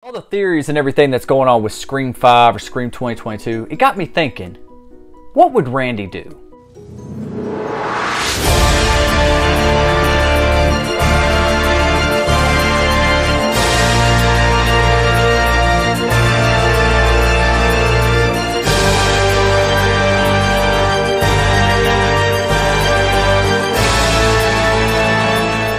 All the theories and everything that's going on with Scream 5 or Scream 2022, it got me thinking, what would Randy do?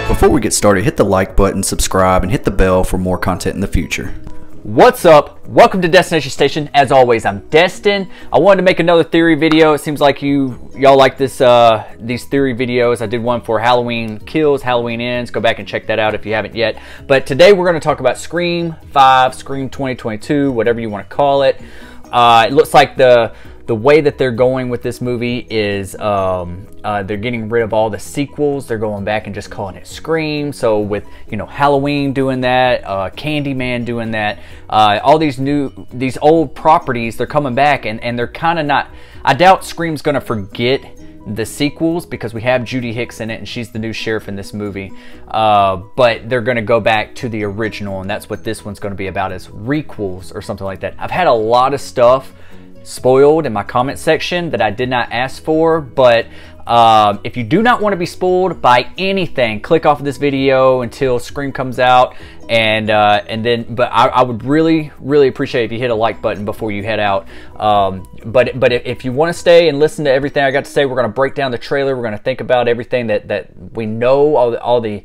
Before we get started, hit the like button, subscribe, and hit the bell for more content in the future. What's up? Welcome to Destination Station. As always, I'm Destin. I wanted to make another theory video. It seems like y'all like this these theory videos. I did one for Halloween Kills, Halloween Ends. Go back and check that out if you haven't yet. But today we're going to talk about Scream 5, Scream 2022, whatever you want to call it. It looks like the way that they're going with this movie is they're getting rid of all the sequels. They're going back and just calling it Scream. So with, you know, Halloween doing that, Candyman doing that, all these old properties, they're coming back and they're kind of not, I doubt Scream's going to forget the sequels because we have Judy Hicks in it and she's the new sheriff in this movie, but they're going to go back to the original, and that's what this one's going to be about, is requels or something like that. I've had a lot of stuff spoiled in my comment section that I did not ask for, but if you do not want to be spoiled by anything, click off of this video until Scream comes out, and then I would really appreciate if you hit a like button before you head out. But if you want to stay and listen to everything I got to say, we're going to break down the trailer. We're going to think about everything that we know, all the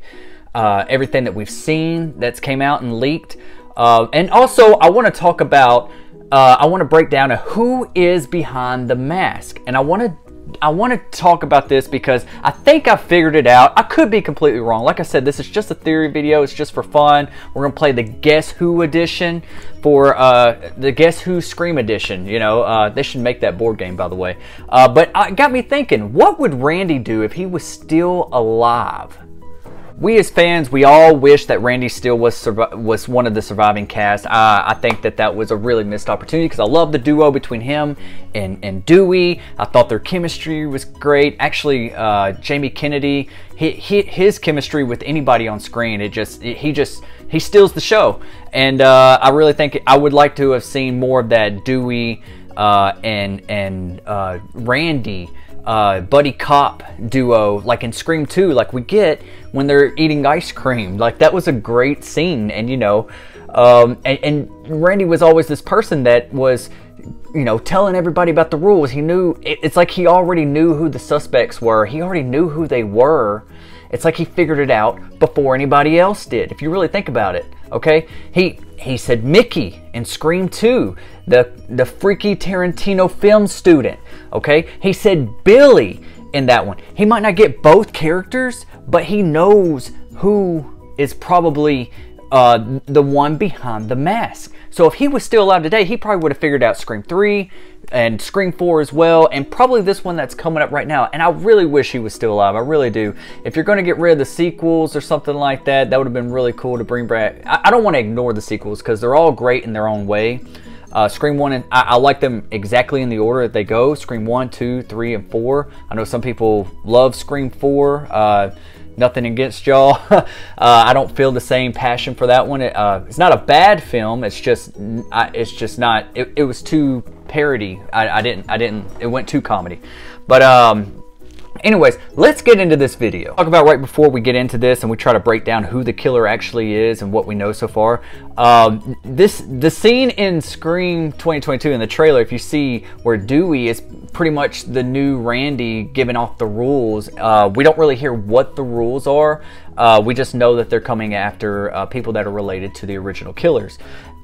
everything that we've seen that's came out and leaked, and also I want to talk about I want to break down who is behind the mask, and I want to talk about this because I think I figured it out. I could be completely wrong. Like I said, this is just a theory video. It's just for fun. We're gonna play the Guess Who edition for the Guess Who Scream edition. You know, they should make that board game, by the way. But it got me thinking, what would Randy do if he was still alive? We as fans, we all wish that Randy still was one of the surviving cast. I think that was a really missed opportunity because I love the duo between him and Dewey. I thought their chemistry was great. Actually, Jamie Kennedy, his chemistry with anybody on screen, he steals the show. And I really think I would like to have seen more of that Dewey and Randy buddy cop duo, like in Scream 2, like we get when they're eating ice cream. Like, that was a great scene. And you know, and Randy was always this person that was, you know, telling everybody about the rules. He knew, it's like he already knew who the suspects were. He already knew who they were. It's like he figured it out before anybody else did, if you really think about it. Okay, he said Mickey in Scream 2, the freaky Tarantino film student. Okay, he said Billy in that one. He might not get both characters, but he knows who is probably the one behind the mask. So if he was still alive today, he probably would have figured out Scream 3 and Scream 4 as well, and probably this one that's coming up right now. And I really wish he was still alive. I really do. If you're going to get rid of the sequels or something like that, that would have been really cool to bring back. I don't want to ignore the sequels because they're all great in their own way. Scream 1, and I like them exactly in the order that they go. Scream 1, 2, 3, and 4. I know some people love Scream 4. Nothing against y'all. I don't feel the same passion for that one. It's not a bad film. It's just not. It was too parody. It went too comedy. But anyways, let's get into this video. Talk about right before we get into this and we try to break down who the killer actually is and what we know so far. The scene in Scream 2022 in the trailer, if you see where Dewey is pretty much the new Randy giving off the rules. We don't really hear what the rules are. We just know that they're coming after people that are related to the original killers.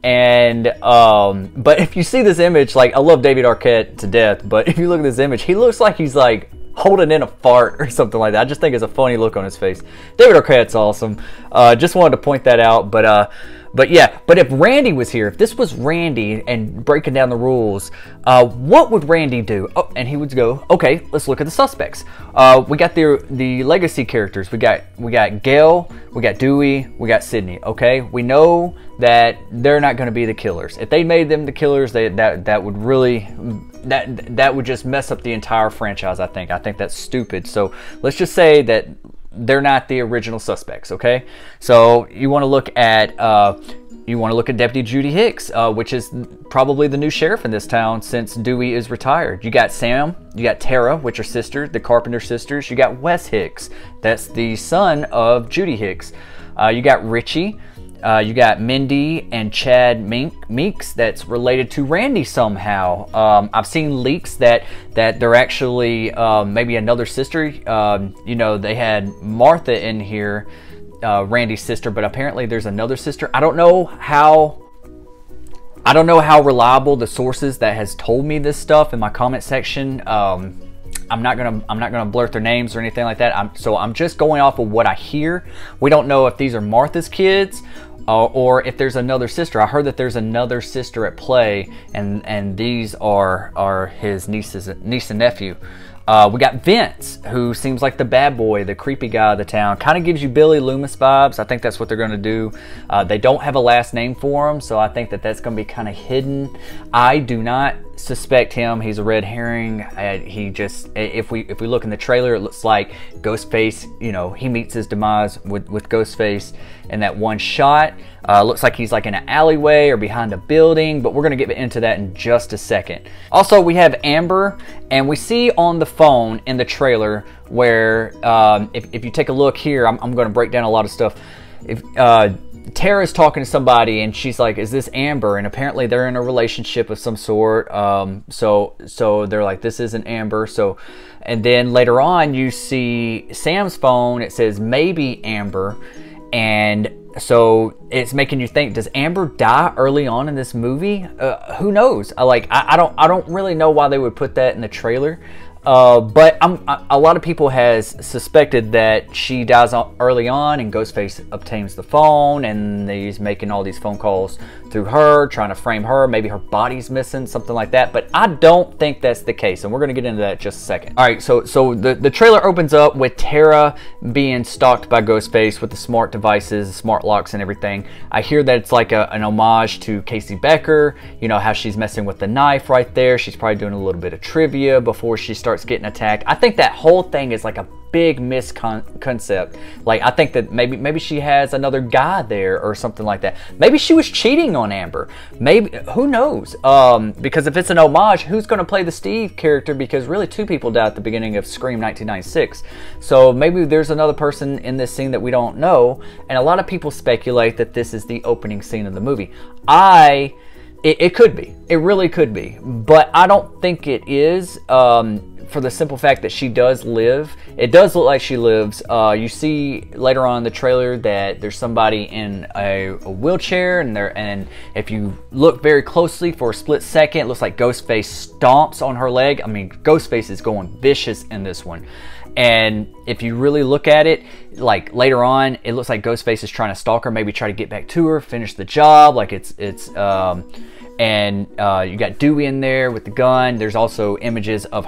And but if you see this image, like, I love David Arquette to death, but if you look at this image, he looks like he's like holding in a fart or something like that. I just think it's a funny look on his face. David Arquette's awesome. Just wanted to point that out. But yeah, but if Randy was here, if this was Randy and breaking down the rules, what would Randy do? Oh, and he would go, okay, let's look at the suspects. We got the legacy characters. We got Gail, we got Dewey, we got Sidney. Okay, we know that they're not going to be the killers. If they made them the killers, that would really that would just mess up the entire franchise. I think that's stupid. So let's just say that they're not the original suspects, okay? So you want to look at you want to look at Deputy Judy Hicks, which is probably the new sheriff in this town since Dewey is retired. You got Sam, you got Tara, which are sisters, the Carpenter sisters. You got Wes Hicks, that's the son of Judy Hicks. You got Richie. You got Mindy and Chad Meeks, that's related to Randy somehow. I've seen leaks that they're actually maybe another sister. You know, they had Martha in here, Randy's sister, but apparently there's another sister. I don't know how reliable the sources that has told me this stuff in my comment section. I'm not gonna blurt their names or anything like that. So I'm just going off of what I hear. We don't know if these are Martha's kids or if there's another sister. I heard that there's another sister at play, and these are his niece and nephew. We got Vince, who seems like the bad boy, the creepy guy of the town. Kind of gives you Billy Loomis vibes. I think that's what they're going to do. They don't have a last name for him, so I think that that's going to be kind of hidden. I do not suspect him. He's a red herring. He just, if we look in the trailer, it looks like Ghostface, you know, he meets his demise with Ghostface in that one shot. Looks like he's like in an alleyway or behind a building, but we're going to get into that in just a second. Also, we have Amber, and we see on the phone in the trailer where, if you take a look here, I'm going to break down a lot of stuff. If Tara's talking to somebody and she's like, is this Amber? And apparently they're in a relationship of some sort. So they're like, this isn't Amber. So, and then later on you see Sam's phone. It says maybe Amber. And so it's making you think, does Amber die early on in this movie? Who knows? I don't really know why they would put that in the trailer. But a lot of people has suspected that she dies early on and Ghostface obtains the phone and he's making all these phone calls through her, trying to frame her. Maybe her body's missing, something like that. But I don't think that's the case, and we're going to get into that in just a second. All right, so the trailer opens up with Tara being stalked by Ghostface with the smart devices, smart locks and everything. I hear that it's like an homage to Casey Becker. You know, how she's messing with the knife right there. She's probably doing a little bit of trivia before she starts getting attacked. I think that whole thing is like a big misconcept. Like, I think that maybe she has another guy there or something like that. Maybe she was cheating on Amber. Maybe, who knows? Because if it's an homage, who's going to play the Steve character? Because really, two people died at the beginning of Scream 1996. So maybe there's another person in this scene that we don't know. And a lot of people speculate that this is the opening scene of the movie. It could be. It really could be. But I don't think it is. For the simple fact that she does live. It does look like she lives. You see later on in the trailer that there's somebody in a wheelchair, and if you look very closely for a split second, it looks like Ghostface stomps on her leg. I mean, Ghostface is going vicious in this one. And if you really look at it, like later on, it looks like Ghostface is trying to stalk her, maybe try to get back to her, finish the job. Like and you got Dewey in there with the gun. There's also images of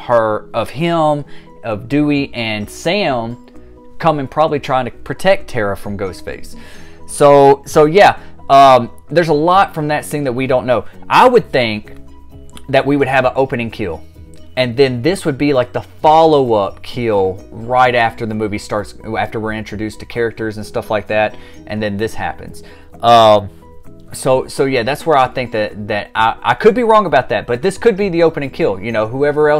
him, of Dewey and Sam coming, probably trying to protect Tara from Ghostface. So yeah, there's a lot from that scene that we don't know. I would think that we would have an opening kill, and then this would be like the follow-up kill right after the movie starts, after we're introduced to characters and stuff like that, and then this happens. So yeah, that's where I think that I could be wrong about that, but this could be the opening kill. You know, whoever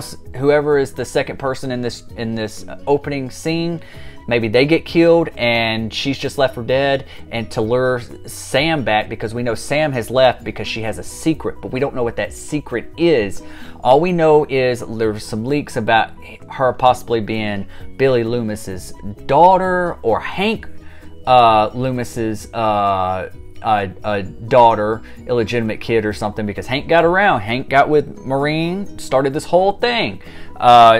is the second person in this opening scene, maybe they get killed and she's just left for dead, and to lure Sam back, because we know Sam has left because she has a secret, but we don't know what that secret is. All we know is there's some leaks about her possibly being Billy Loomis's daughter, or Hank Loomis's daughter, illegitimate kid or something, because Hank got around. Hank got with Maureen, started this whole thing.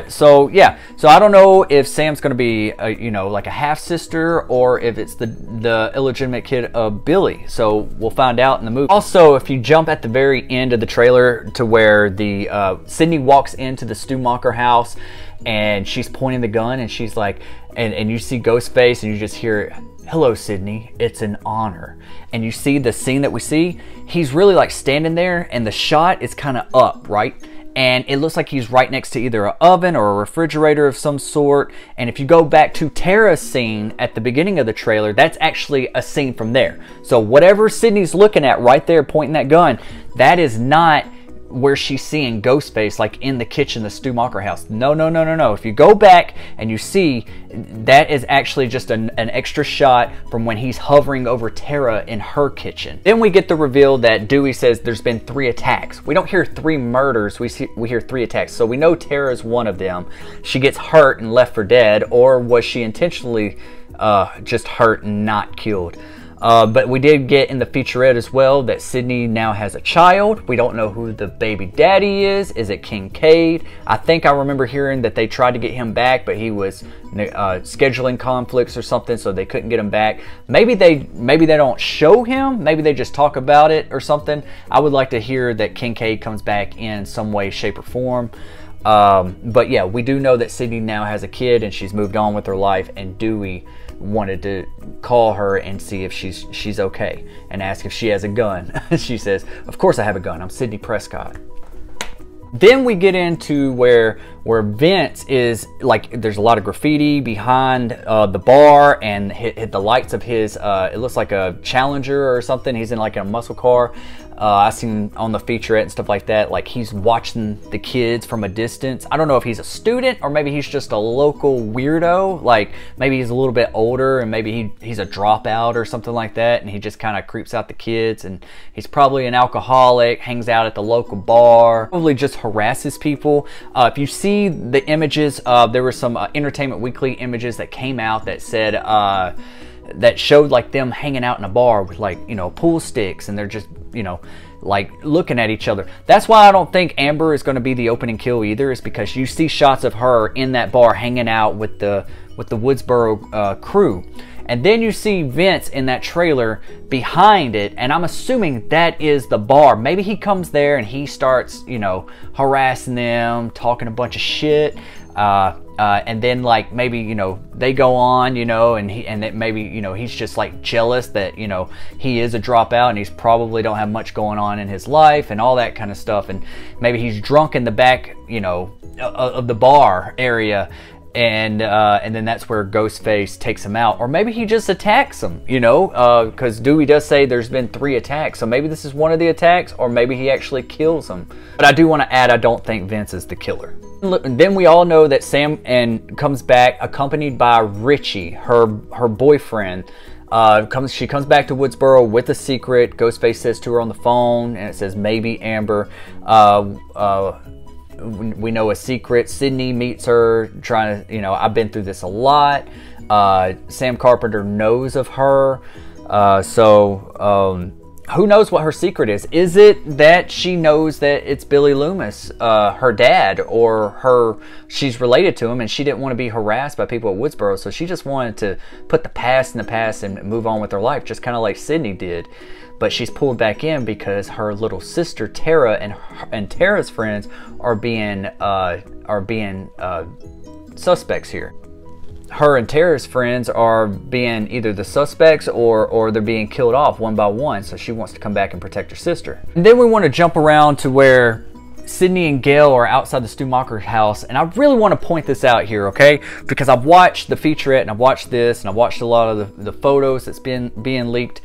So yeah, so I don't know if Sam's going to be you know, like a half sister, or if it's the illegitimate kid of Billy. So we'll find out in the movie. Also, if you jump at the very end of the trailer to where the Sydney walks into the Stumacher house and she's pointing the gun and she's like, and you see Ghostface and you just hear, "Hello, Sydney, it's an honor." And you see the scene that we see, he's really like standing there, and the shot is kind of up, right? and it looks like he's right next to either an oven or a refrigerator of some sort. And if you go back to Tara's scene at the beginning of the trailer, that's actually a scene from there. So whatever Sidney's looking at right there pointing that gun, that is not where she's seeing Ghostface, like in the kitchen, the Stu Macher house. No, no, no, no, no. If you go back and you see, that is actually just an extra shot from when he's hovering over Tara in her kitchen. Then we get the reveal that Dewey says there's been 3 attacks. We don't hear 3 murders, we hear 3 attacks. So we know Tara's one of them. She gets hurt and left for dead, or was she intentionally just hurt and not killed? But we did get in the featurette as well that Sidney now has a child. We don't know who the baby daddy is. Is it Kincaid? I think I remember hearing that they tried to get him back, but he was scheduling conflicts or something, so they couldn't get him back. Maybe they don't show him. Maybe they just talk about it or something. I would like to hear that Kincaid comes back in some way, shape, or form. But yeah, we do know that Sidney now has a kid and she's moved on with her life, and Dewey wanted to call her and see if she's okay and ask if she has a gun. She says, "Of course I have a gun. I'm Sidney Prescott." Then we get into where Vince is, like, there's a lot of graffiti behind the bar, and hit the lights of his, it looks like a Challenger or something. He's in like a muscle car. I seen on the featurette and stuff like that, like he's watching the kids from a distance. I don't know if he's a student or maybe he's just a local weirdo. Like maybe he's a little bit older and maybe he's a dropout or something like that, and he just kind of creeps out the kids, and he's probably an alcoholic, hangs out at the local bar, probably just harasses people. If you see the images, there were some Entertainment Weekly images that came out that said that showed like them hanging out in a bar with, like, you know, pool sticks, and they're just, you know, like looking at each other. That's why I don't think Amber is going to be the opening kill either, is because you see shots of her in that bar hanging out with the Woodsboro crew, and then you see Vince in that trailer behind it, and I'm assuming that is the bar. Maybe he comes there and he starts, you know, harassing them, talking a bunch of shit. And then, like, maybe, you know, they go on, you know, and that maybe, you know, he's just like jealous that, you know, he is a dropout and he's probably don't have much going on in his life and all that kind of stuff. And maybe he's drunk in the back, you know, of the bar area, and then that's where Ghostface takes him out. Or maybe he just attacks him, you know, because Dewey does say there's been 3 attacks, so maybe this is one of the attacks, or maybe he actually kills him. But I do want to add, I don't think Vince is the killer. And then we all know that Sam comes back accompanied by Richie, her boyfriend. She comes back to Woodsboro with a secret. Ghostface says to her on the phone, and it says maybe Amber. We know a secret. Sidney meets her, trying to, you know, I've been through this a lot. Sam Carpenter knows of her. Who knows what her secret is? Is it that she knows that it's Billy Loomis, her dad, or she's related to him and she didn't want to be harassed by people at Woodsboro, so she just wanted to put the past in the past and move on with her life, just kind of like Sidney did. But she's pulled back in because her little sister Tara and Tara's friends are being suspects here. Her and Tara's friends are being either the suspects or they're being killed off one by one, so she wants to come back and protect her sister. And then we want to jump around to where Sidney and Gail are outside the Stu Macher house, and I really want to point this out here, okay? Because I've watched the featurette, and I've watched this, and I've watched a lot of the photos that's being leaked,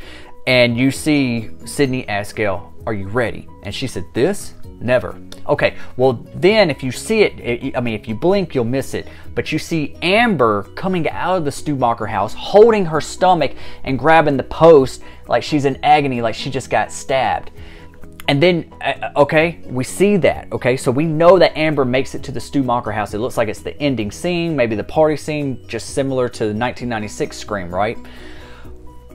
and you see Sidney ask Gail, "Are you ready?" And she said, "This? Never." Okay, well then if you see it, I mean, if you blink, you'll miss it. But you see Amber coming out of the Stu Macher house, holding her stomach and grabbing the post like she's in agony, like she just got stabbed. And then, okay, we see that, okay? So we know that Amber makes it to the Stu Macher house. It looks like it's the ending scene, maybe the party scene, just similar to the 1996 Scream, right?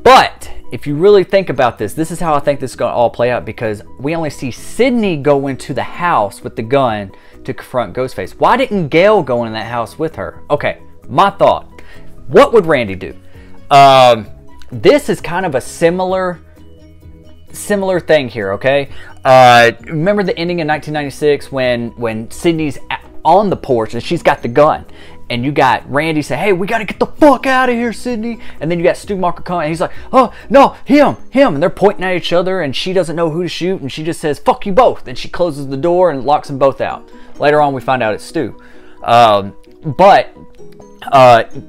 But if you really think about this, this is how I think this is going to all play out, because we only see Sidney go into the house with the gun to confront Ghostface. Why didn't Gail go in that house with her? Okay, my thought. What would Randy do? This is kind of a similar thing here, okay? Remember the ending in 1996 when Sidney's on the porch and she's got the gun, and you got Randy say, hey, we got to get the fuck out of here, Sydney. And then you got Stumacher coming, and he's like, oh, no, him. And they're pointing at each other, and she doesn't know who to shoot, and she just says, fuck you both. And she closes the door and locks them both out. Later on, we find out it's Stu.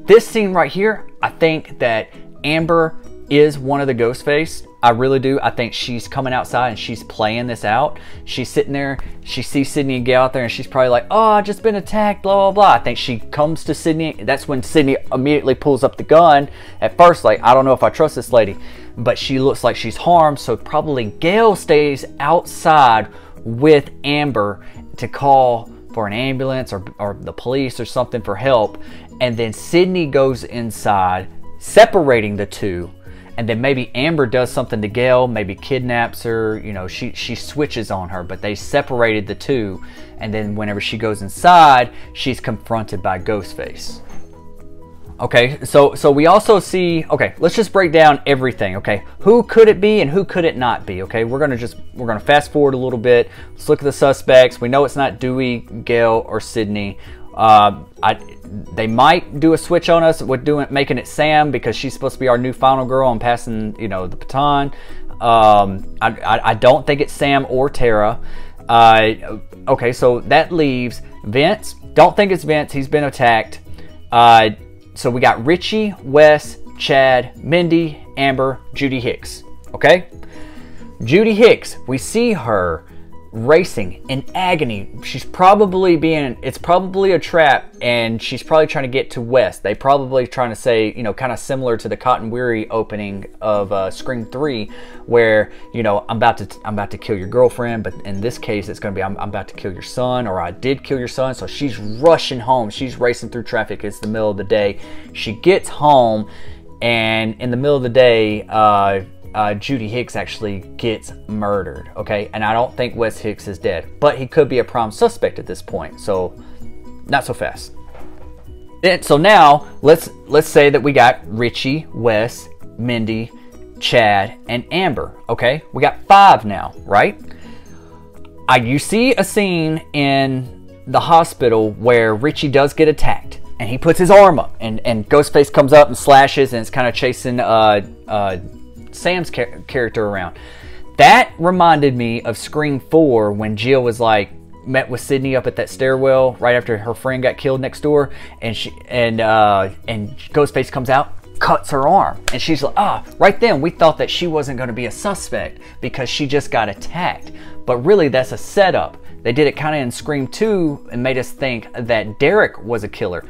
This scene right here, I think that Amber is one of the Ghostface. I really do. I think she's coming outside and she's playing this out. She's sitting there, she sees Sydney and Gail out there, and she's probably like, oh, I've just been attacked, blah, blah, blah. I think she comes to Sydney. That's when Sydney immediately pulls up the gun. At first, like, I don't know if I trust this lady, but she looks like she's harmed, so probably Gail stays outside with Amber to call for an ambulance or the police or something for help. And then Sydney goes inside, separating the two. And then maybe Amber does something to Gail, maybe kidnaps her, you know, she switches on her, but they separated the two. And then whenever she goes inside, she's confronted by Ghostface. Okay, so we also see, okay, let's just break down everything, okay? Who could it be and who could it not be, okay? We're gonna fast forward a little bit. Let's look at the suspects. We know it's not Dewey, Gail, or Sydney. They might do a switch on us with making it Sam, because she's supposed to be our new final girl and passing, you know, the baton. I don't think it's Sam or Tara. Okay, so that leaves Vince. Don't think it's Vince. He's been attacked. So we got Richie, Wes, Chad, Mindy, Amber, Judy Hicks. Okay? Judy Hicks, we see her racing in agony. She's probably it's probably a trap, and she's probably trying to get to Wes. They probably trying to say, you know, kind of similar to the Cotton Weary opening of Scream 3, where, you know, I'm about to kill your girlfriend, but in this case it's going to be I'm about to kill your son, or I did kill your son. So she's rushing home. She's racing through traffic. It's the middle of the day. She gets home, and in the middle of the day, Judy Hicks actually gets murdered, okay? And I don't think Wes Hicks is dead, but he could be a prime suspect at this point, so not so fast. So now, let's say that we got Richie, Wes, Mindy, Chad, and Amber, okay? We got 5 now, right? You see a scene in the hospital where Richie does get attacked, and he puts his arm up, and Ghostface comes up and slashes, and it's kind of chasing Sam's character around. That reminded me of Scream 4 when Jill was like met with Sydney up at that stairwell right after her friend got killed next door, and Ghostface comes out, cuts her arm, and she's like, right then we thought that she wasn't going to be a suspect because she just got attacked, but really that's a setup. They did it kind of in Scream 2 and made us think that Derek was a killer.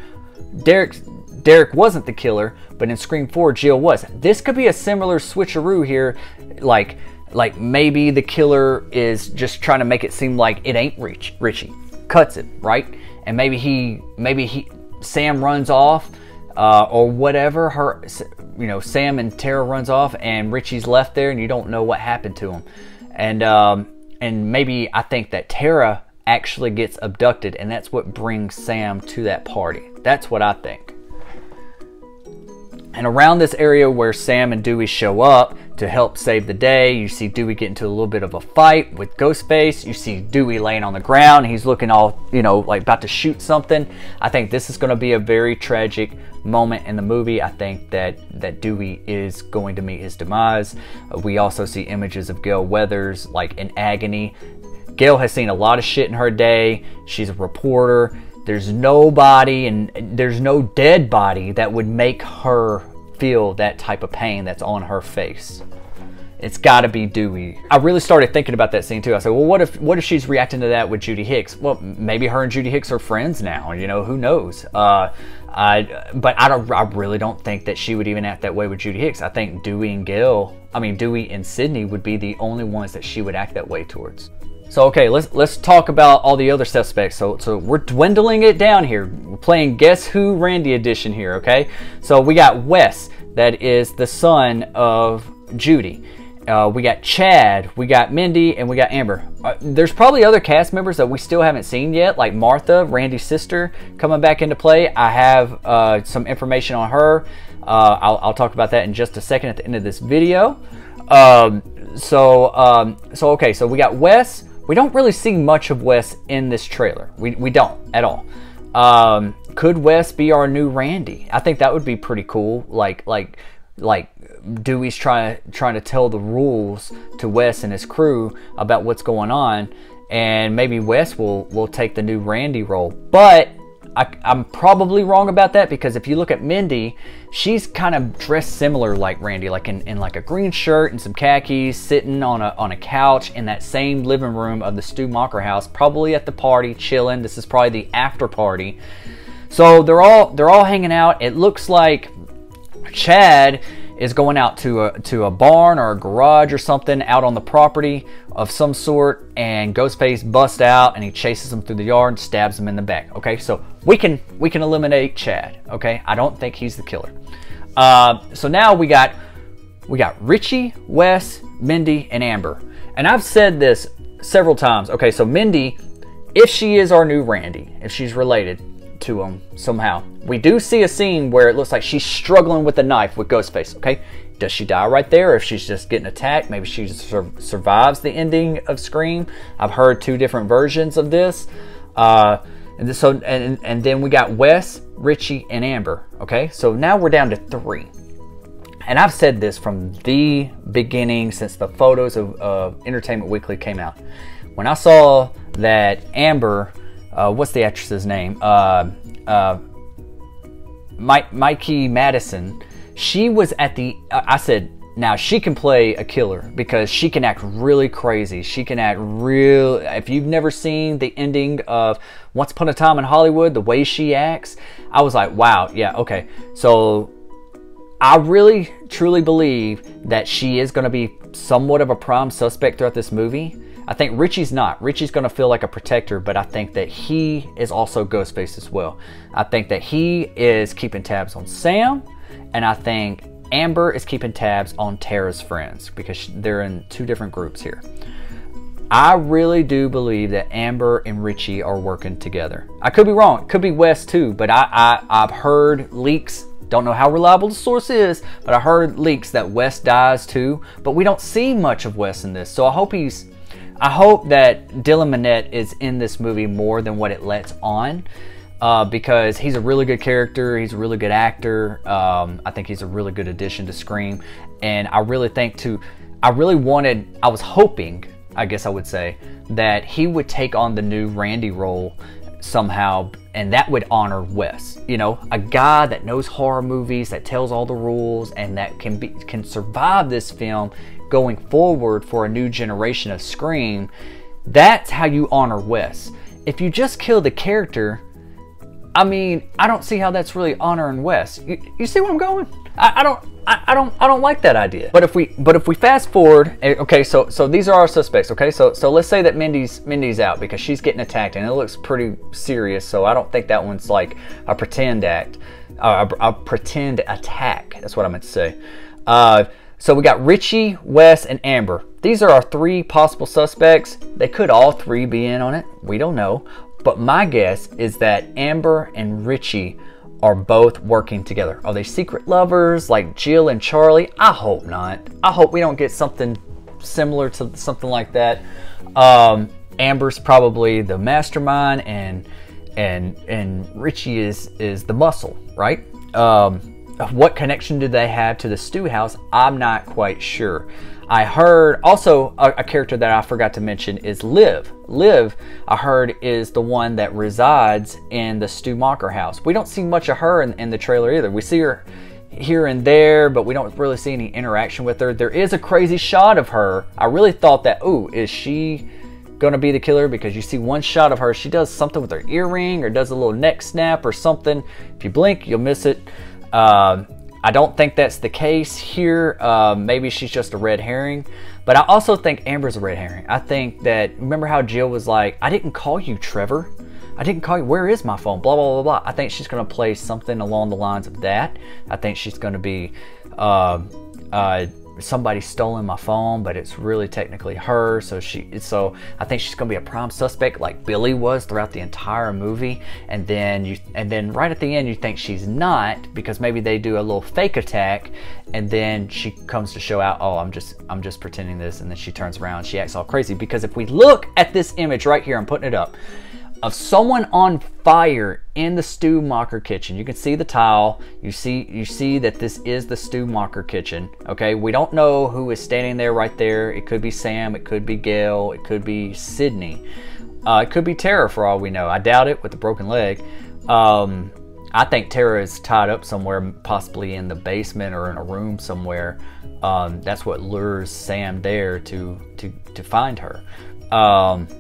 Derek wasn't the killer, but in Scream 4, Jill was. This could be a similar switcheroo here, like maybe the killer is just trying to make it seem like it ain't Richie. Cuts it, right? And maybe Sam runs off, or whatever. Sam and Tara runs off, and Richie's left there, and you don't know what happened to him. And maybe I think that Tara actually gets abducted, and that's what brings Sam to that party. That's what I think. And around this area where Sam and Dewey show up to help save the day, you see Dewey get into a little bit of a fight with Ghostface. You see Dewey laying on the ground. He's looking all, like about to shoot something. I think this is going to be a very tragic moment in the movie. I think that Dewey is going to meet his demise. We also see images of Gail Weathers like in agony. Gail has seen a lot of shit in her day. She's a reporter. There's nobody and there's no dead body that would make her feel that type of pain that's on her face. It's got to be Dewey. I really started thinking about that scene too. I said, well, what if she's reacting to that with Judy Hicks? Well, maybe her and Judy Hicks are friends now. Who knows? But I really don't think that she would even act that way with Judy Hicks. I think Dewey and Sydney would be the only ones that she would act that way towards. So okay, let's talk about all the other suspects. So we're dwindling it down here. We're playing Guess Who Randy edition here, okay? So we got Wes, that is the son of Judy. We got Chad, we got Mindy, and we got Amber. There's probably other cast members that we still haven't seen yet, like Martha, Randy's sister, coming back into play. I have some information on her. I'll talk about that in just a second at the end of this video. Okay, so we got Wes. We don't really see much of Wes in this trailer. We don't at all. Could Wes be our new Randy? I think that would be pretty cool. Like Dewey's trying to tell the rules to Wes and his crew about what's going on, and maybe Wes will take the new Randy role. But I'm probably wrong about that, because if you look at Mindy, she's kind of dressed similar like Randy, like in like a green shirt and some khakis, sitting on a couch in that same living room of the Stu Macher house, probably at the party, chilling. This is probably the after party. So they're all hanging out. It looks like Chad is going out to a barn or a garage or something out on the property of some sort, and Ghostface busts out and he chases him through the yard and stabs him in the back. Okay, so we can eliminate Chad. Okay, I don't think he's the killer. So now we got Richie, Wes, Mindy, and Amber. And I've said this several times. Okay, so Mindy, if she is our new Randy, if she's related to him somehow, we do see a scene where it looks like she's struggling with a knife with Ghostface. Okay, does she die right there, or if she's just getting attacked? Maybe she survives the ending of Scream. I've heard two different versions of this. And then we got Wes, Richie, and Amber. Okay, so now we're down to 3. And I've said this from the beginning, since the photos of Entertainment Weekly came out. When I saw that Amber, what's the actress's name? Mikey Madison. She was at the. I said, now she can play a killer, because she can act really crazy. She can act real. If you've never seen the ending of Once Upon a Time in Hollywood, the way she acts, I was like, wow, yeah, okay. So I really truly believe that she is going to be somewhat of a prime suspect throughout this movie. I think Richie's not. Richie's going to feel like a protector, but I think that he is also Ghostface as well. I think that he is keeping tabs on Sam, and I think Amber is keeping tabs on Tara's friends, because they're in 2 different groups here. I really do believe that Amber and Richie are working together. I could be wrong. It could be Wes too, but I've heard leaks. Don't know how reliable the source is, but I heard leaks that Wes dies too. But we don't see much of Wes in this, so I hope that Dylan Minnette is in this movie more than what it lets on, because he's a really good character. He's a really good actor. I think he's a really good addition to Scream, and I really think I was hoping, I guess I would say, that he would take on the new Randy role somehow, and that would honor Wes. You know, a guy that knows horror movies, that tells all the rules, and that can survive this film going forward for a new generation of Scream. That's how you honor Wes. If you just kill the character, I mean, I don't see how that's really honoring Wes. You see where I'm going? I don't like that idea. But if we fast forward, okay, so these are our suspects. Okay, so let's say that Mindy's out because she's getting attacked, and it looks pretty serious. So I don't think that one's like a pretend act, a pretend attack. That's what I meant to say. So we got Richie, Wes, and Amber. These are our 3 possible suspects. They could all 3 be in on it. We don't know. But my guess is that Amber and Richie are both working together. Are they secret lovers like Jill and Charlie? I hope not. I hope we don't get something similar to something like that. Amber's probably the mastermind, and Richie is the muscle, right? What connection do they have to the Stu house? I'm not quite sure. I heard also a character that I forgot to mention is Liv. Liv, I heard, is the one that resides in the Stu Macher house. We don't see much of her in the trailer either. We see her here and there, but we don't really see any interaction with her. There is a crazy shot of her. I really thought that, ooh, is she gonna be the killer? Because you see one shot of her, she does something with her earring or does a little neck snap or something. If you blink, you'll miss it. I don't think that's the case here. Maybe she's just a red herring. But I also think Amber's a red herring. I think that, remember how Jill was like, I didn't call you, Trevor. I didn't call you. Where is my phone? Blah, blah, blah, blah. I think she's going to play something along the lines of that. I think she's going to be somebody stolen my phone, but it's really technically her. So I think she's going to be a prime suspect like Billy was throughout the entire movie. And then right at the end you think she's not, because maybe they do a little fake attack, and then she comes to show out, oh, I'm just pretending this, and then she turns around, she acts all crazy. Because if we look at this image right here, I'm putting it up. of someone on fire in the Stu Macher kitchen. You can see the tile. You see that this is the Stu Macher kitchen. Okay, we don't know who is standing there right there. It could be Sam, it could be Gail, it could be Sydney. It could be Tara for all we know. I doubt it with the broken leg. I think Tara is tied up somewhere, possibly in the basement or in a room somewhere. That's what lures Sam there to find her.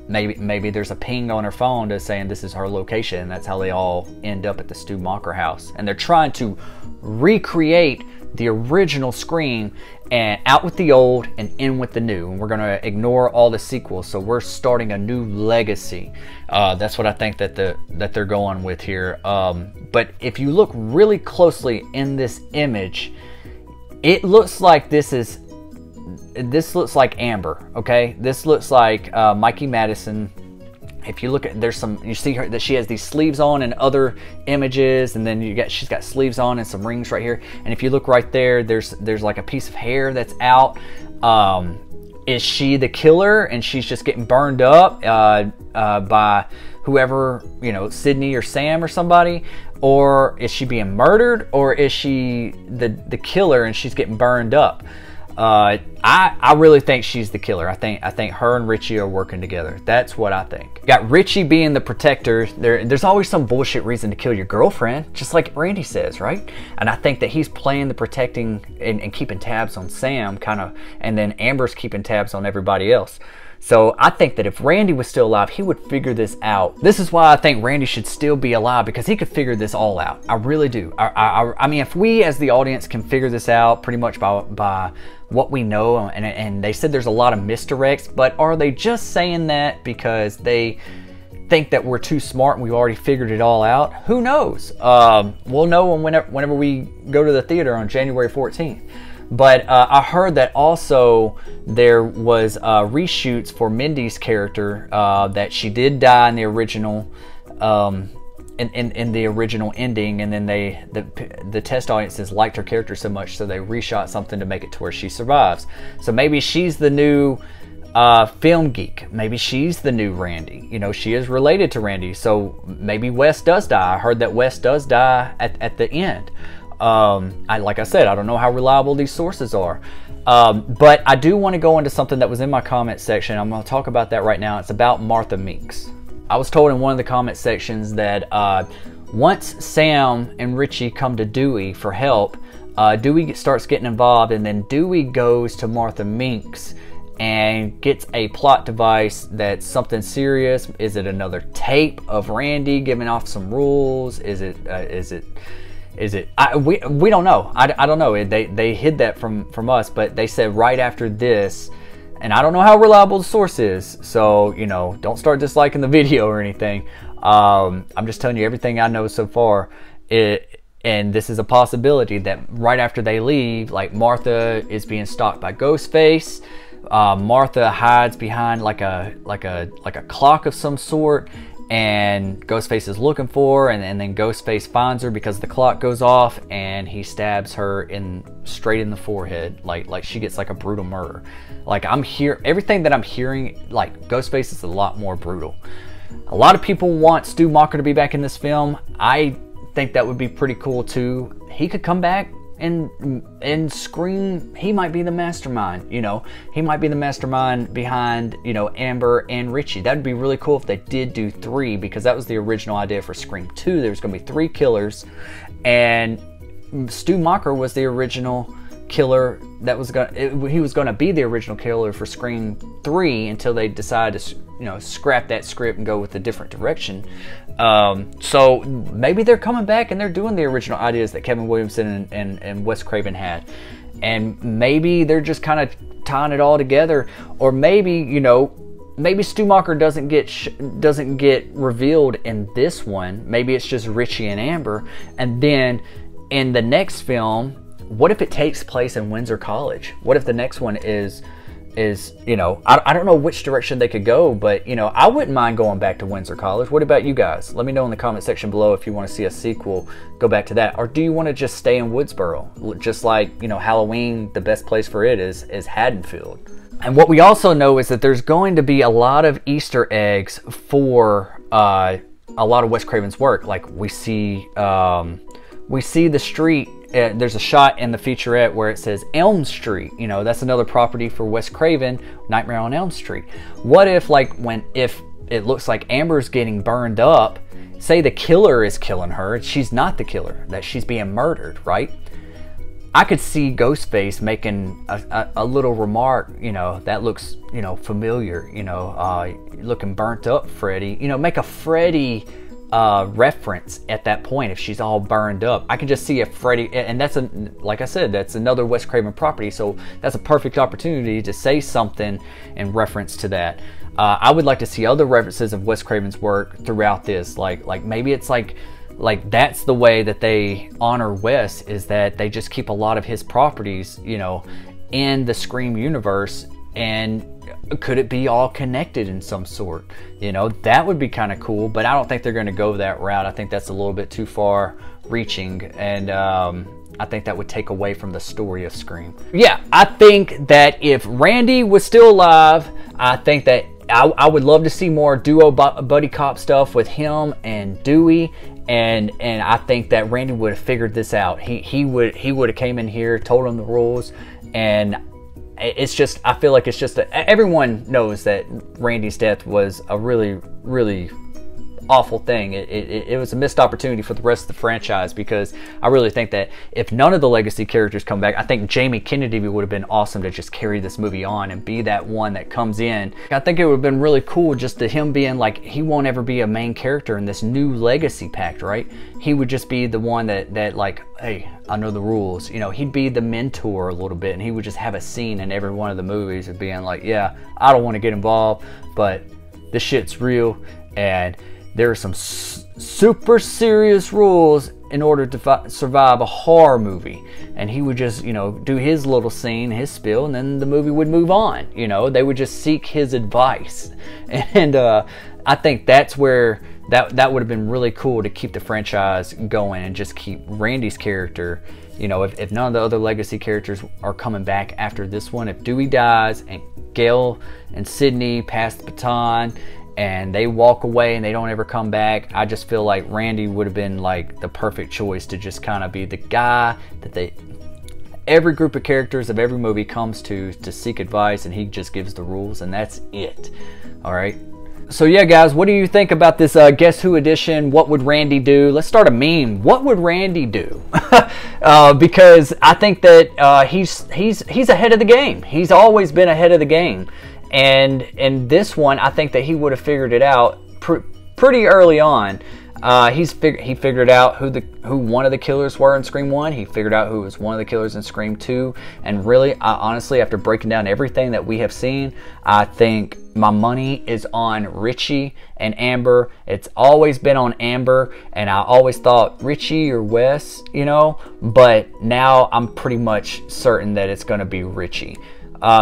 Maybe there's a ping on her phone to saying this is her location, and that's how they all end up at the Stu Macher house. And they're trying to recreate the original Scream, and out with the old and in with the new. And we're gonna ignore all the sequels, so we're starting a new legacy. That's what I think that they're going with here. But if you look really closely in this image, it looks like this looks like Amber. Okay, this looks like Mikey Madison. If you look at, you see her that she has these sleeves on in other images, and then she's got sleeves on and some rings right here. And if you look right there, there's like a piece of hair that's out. Is she the killer and she's just getting burned up by whoever, you know, Sydney or Sam or somebody? Or is she being murdered? Or is she the killer and she's getting burned up? I really think she's the killer. I think her and Richie are working together. That's what I think. Got Richie being the protector. There's always some bullshit reason to kill your girlfriend, just like Randy says, right? And I think that he's playing the protecting and keeping tabs on Sam, kind of, and then Amber's keeping tabs on everybody else. So I think that if Randy was still alive, he would figure this out. This is why I think Randy should still be alive, because he could figure this all out. I really do. I mean, if we as the audience can figure this out pretty much by what we know, and they said there's a lot of misdirects, but are they just saying that because they think that we're too smart and we've already figured it all out? Who knows? We'll know whenever we go to the theater on January 14th. But I heard that also there was reshoots for Mindy's character, that she did die in the original in the original ending, and then the test audiences liked her character so much, so they reshot something to make it to where she survives. So maybe she's the new film geek. Maybe she's the new Randy. You know, she is related to Randy, so maybe Wes does die. I heard that Wes does die at the end. Like I said, I don't know how reliable these sources are. But I do want to go into something that was in my comment section. I'm going to talk about that right now. It's about Martha Meeks. I was told in one of the comment sections that once Sam and Richie come to Dewey for help, Dewey starts getting involved, and then Dewey goes to Martha Meeks and gets a plot device that's something serious. Is it another tape of Randy giving off some rules? Is it we don't know. I don't know. They hid that from us, but they said right after this, and I don't know how reliable the source is, so, you know, don't start disliking the video or anything. I'm just telling you everything I know so far. And this is a possibility that right after they leave, like, Martha is being stalked by Ghostface. Martha hides behind like a clock of some sort, and Ghostface is looking for her, and then Ghostface finds her because the clock goes off, and he stabs her straight in the forehead, like she gets like a brutal murder. Like, everything that I'm hearing, like, Ghostface is a lot more brutal. A lot of people want Stu Macher to be back in this film. I think that would be pretty cool too. He could come back and Scream. He might be the mastermind, you know. He might be the mastermind behind, you know, Amber and Richie. That'd be really cool if they did do 3, because that was the original idea for Scream 2. There was going to be 3 killers, and Stu Macher was the original killer. He was going to be the original killer for Scream 3 until they decided to, you know, scrap that script and go with a different direction. So maybe they're coming back and they're doing the original ideas that Kevin Williamson and Wes Craven had, and maybe they're just kind of tying it all together. Or maybe, you know, maybe Stu Macher doesn't get revealed in this one. Maybe it's just Richie and Amber, and then in the next film, what if it takes place in Windsor College? What if the next one is, you know, I don't know which direction they could go, but, you know, I wouldn't mind going back to Windsor College. What about you guys? Let me know in the comment section below if you want to see a sequel, go back to that. Or do you want to just stay in Woodsboro? Just like, you know, Halloween, the best place for it is Haddonfield. And what we also know is that there's going to be a lot of Easter eggs for a lot of Wes Craven's work. Like we see the street. There's a shot in the featurette where it says Elm Street. You know, that's another property for Wes Craven, Nightmare on Elm Street. What if, like, if it looks like Amber's getting burned up, say the killer is killing her, she's not the killer, that she's being murdered, right? I could see Ghostface making a little remark, you know, that looks, you know, familiar, you know, looking burnt up, Freddy. You know, make a Freddy reference at that point if she's all burned up. I can just see a Freddy, and that's like I said, that's another Wes Craven property, so that's a perfect opportunity to say something in reference to that. I would like to see other references of Wes Craven's work throughout this, like maybe it's like that's the way that they honor Wes, is that they just keep a lot of his properties, you know, in the Scream universe. And could it be all connected in some sort? You know, that would be kind of cool, but I don't think they're going to go that route. I think that's a little bit too far reaching, and I think that would take away from the story of Scream. Yeah, I think that if Randy was still alive, I think that I would love to see more duo buddy cop stuff with him and Dewey, and I think that Randy would have figured this out. He would have came in here, told him the rules, and it's just, I feel like it's just everyone knows that Randy's death was a really, really awful thing. It was a missed opportunity for the rest of the franchise, because I really think that if none of the legacy characters come back, I think Jamie Kennedy would have been awesome to just carry this movie on and be that one that comes in. I think it would have been really cool just to him being like, he won't ever be a main character in this new legacy pact, right? He would just be the one that like, hey, I know the rules. You know, he'd be the mentor a little bit, and he would just have a scene in every one of the movies of being like, yeah, I don't want to get involved, but this shit's real, and there are some super serious rules in order to survive a horror movie. And he would just, you know, do his little scene, his spiel, and then the movie would move on. You know, they would just seek his advice. And I think that's where that would have been really cool to keep the franchise going and just keep Randy's character. You know, if none of the other legacy characters are coming back after this one, if Dewey dies and Gail and Sidney pass the baton and they walk away and they don't ever come back, I just feel like Randy would have been like the perfect choice to just kind of be the guy that every group of characters of every movie comes to seek advice, and he just gives the rules, and that's it. All right. So yeah, guys, what do you think about this Guess Who edition? What would Randy do? Let's start a meme. What would Randy do? Because I think that he's ahead of the game. He's always been ahead of the game. And in this one, I think that he would have figured it out pretty early on. He figured out who one of the killers were in Scream 1. He figured out who was one of the killers in Scream 2. And really, honestly, after breaking down everything that we have seen, I think my money is on Richie and Amber. It's always been on Amber, and I always thought Richie or Wes, you know, but now I'm pretty much certain that it's going to be Richie.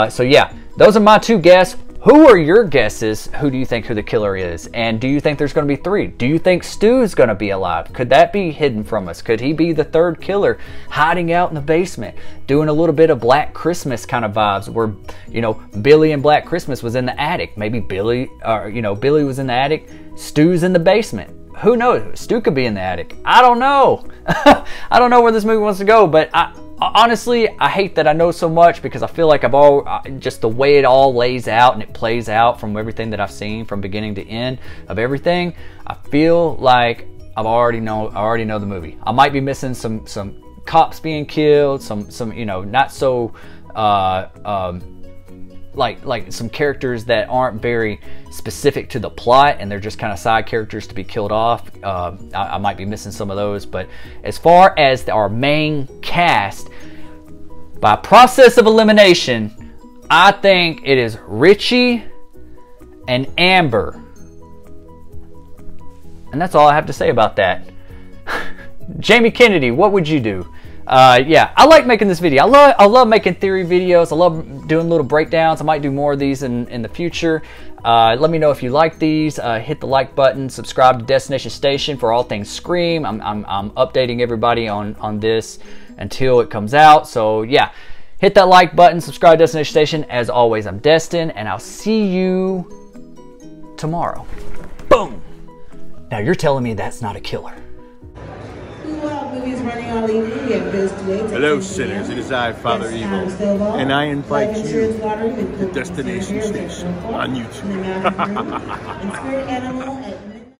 So yeah, those are my two guesses. Who are your guesses? Who do you think who the killer is? And do you think there's going to be 3? Do you think Stu's going to be alive? Could that be hidden from us? Could he be the 3rd killer hiding out in the basement, doing a little bit of Black Christmas kind of vibes where, you know, Billy and Black Christmas was in the attic. Maybe Billy was in the attic. Stu's in the basement. Who knows? Stu could be in the attic. I don't know. I don't know where this movie wants to go, but honestly, I hate that I know so much, because I feel like just the way it all lays out and it plays out from everything that I've seen from beginning to end of everything, I feel like I already know the movie. I might be missing some cops being killed, some you know, not so like some characters that aren't very specific to the plot, and they're just kind of side characters to be killed off. I might be missing some of those, but as far as our main cast, by process of elimination, I think it is Richie and Amber. And that's all I have to say about that. Jamie Kennedy, what would you do? Yeah, I like making this video. I love making theory videos. I love doing little breakdowns. I might do more of these in the future. Let me know if you like these. Hit the like button. Subscribe to Destination Station for all things Scream. I'm updating everybody on this until it comes out. So yeah, hit that like button. Subscribe to Destination Station. As always, I'm Destin, and I'll see you tomorrow. Boom. Now you're telling me that's not a killer. Hello, sinners. It is I, Father Evil, and I invite you to Destination Station on YouTube.